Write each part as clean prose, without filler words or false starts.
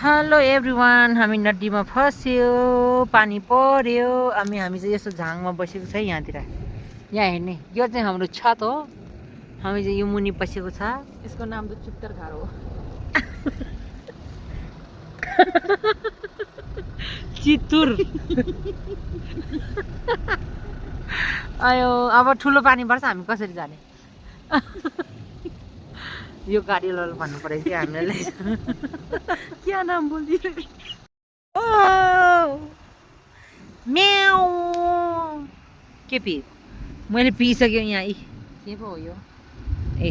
Hello everyone, हामी नदीमा फस्यो, पानी पर्यो। हामी चाहिँ यस्तो झाङमा बसेको छ यहाँतिर। यहाँ हेर्ने यो चाहिँ हाम्रो छत हो। हामी चाहिँ यो मुनि बसेको छ। यसको नाम त चुक्तर घर हो। चितुर। आयो अब ठुलो पानी पर्छ, हामी कसरी जाने? यो गाडीवाला भन्नु पऱ्यो कि हामीलाई। क्या नाम बोलिदियो? म्याउ के पि मैले पिइसक्यो यहाँ। के पो हो यो? ए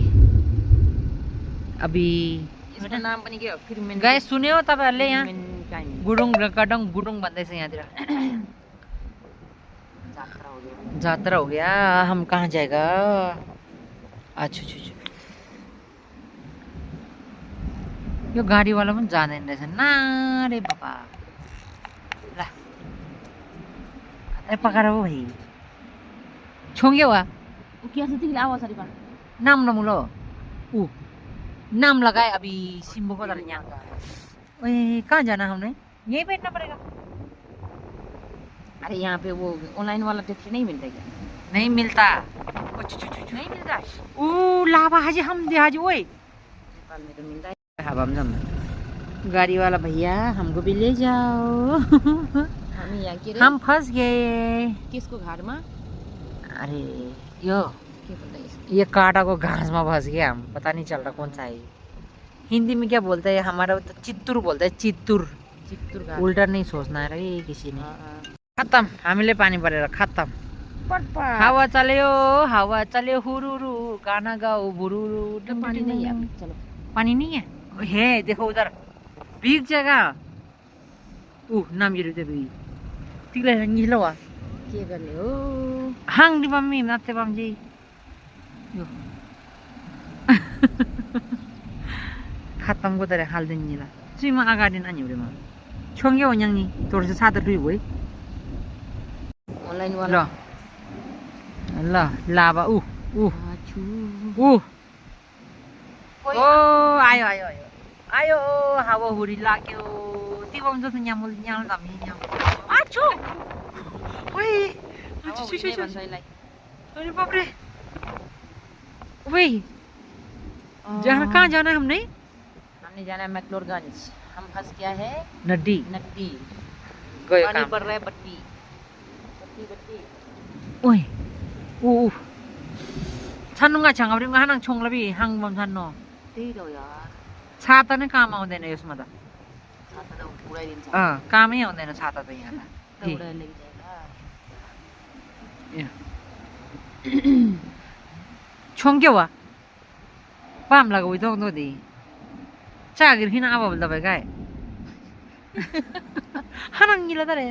अबि यसको नाम पनि के हो? फिर्मेन गाइस सुन्यो तपाईहरुले यहाँ काइम गुडुङ र कडङ गुडुङ भन्दैछ यहाँतिर। जात्रा हो गयो। जात्रा हो गया, हम कहाँ जाएगा? अच्छा अच्छा यो गाडीवाला पनि जाँदैन रहेछ ना रे बाबा। ला ए पकाएर हो भाइ छोंगे वा क्या छ तिमीले आवाज अरे पान नाम नमुलो ऊ नाम लगाए अभी सिम्बो को तरह यहाँ का। ओए कहाँ जाना हमने? यहीं बैठना पड़ेगा। अरे यहाँ पे वो ऑनलाइन वाला टैक्सी नहीं मिलता क्या? नहीं मिलता। नहीं मिलता। ऊ लावा हाजी हम दे हाजी ओए नेपाल में तो मिलता है। अब हम जम गाड़ी वाला भैया हमको भी ले जाओ। हम यहाँ के रे? हम फंस गए। किसको घर में? अरे यो क्या बोलता है इसको? ये कांटा को घास में फंस गया हम, पता नहीं चल रहा कौन सा है। हिंदी में क्या बोलते हैं? हमारा तो चित्तुर बोलते हैं, चित्तुर। चित्तूर घर। उल्टा नहीं सोचना है रे किसी ने। हाँ। खत्म हामीले पानी परेर खत्म। हावा चल्यो हुरुरु गाना गाओ बुरुरु। तो पानी नहीं है। चलो पानी नहीं है? है देखो उधर भीग जगह। नाम ये रुते भी तिगले निलो वा के गर्ने हो? हाङ दि मम्मी नाते बमजी यो खत्म को तरह हाल दिन निला चुइमा अगाडि अनि हुरेमा छोंगे हो न्याङनी तोरसे सादा रुइ भइ ऑनलाइन ल वाला ल लाबा आछु ओ आयो आयो आयो आयो हावा हुरी लाग्यो तिबम जस्तो न्यामल न्याम दामी न्याम आछु ओइ आछु छु छु अरे बाप रे ओइ जहाँ कहाँ जाना है हमने जाना है मैक्लोडगंज। हम फंस गया है नड्डी नड्डी। गयो पानी काम पड़ रहा है बट्टी बट्टी बट्टी। ओइ सान्दुङा छाङाब्रि हानाङ छोङलाबि हाङबम छान्नो त्यही त हो यार। छाता नै काम आउँदैन यसमा त। छाता त उडाइदिन्छ। कामै आउँदैन छाता त यहाँ त। उडाएर लगिजाएगा। छोङ्क्यो वा पाम लगाउ इतो दी चागिर खिन आबा दबाई गाय हानाङ गिला तरे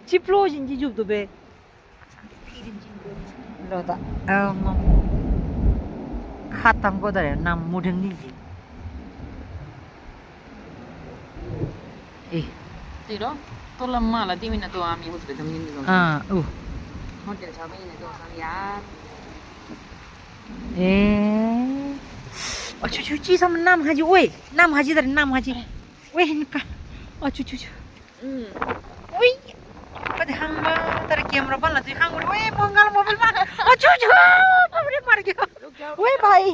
चिप्लो जिन्जी जुब दुबे ल त खत्तम को तरे नाम मुढङ दिन्जी ए त्यही र तँलाई मलाई तिमीलाई त हामी उस भेटौँ नि होटल छ पनि नि यार। ए अच्छा छु ची सम नाम हाजी ओए नाम हाजी तरे नाम हाजी ओए निका अच्छा छु छु ओए कति हाङमा तर क्यामेरा बल्ल चाहिँ हाङ ओए बंगाल मोबाइल मा अच्छा छु बाबरे मर गयो ओए भाई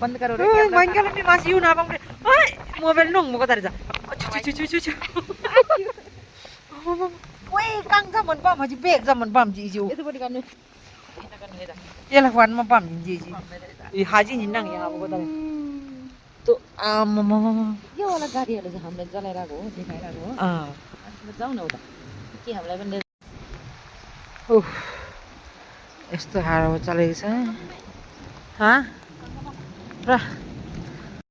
बन्द करो रे ओए बंगाल में मासी यु ना बंगरे ओए मोबाइल नङ मको तरे जा अच्छा छु छु छु छु ओए काङ जा मन पाम हाजी बेग जा मन पाम जी जी यसोपट्टि गर्नु यता गर्नु यता येला वान मा पाम जी जी ए हाजी नि नङ यहाँ मको तरे तो यो वाला गाडीहरु चाहिँ हामीले जलाइराको हो देखाइराको हो। जाऊ न उता के हामीलाई पनि यस्तो हावा चलेको छ। हाँ र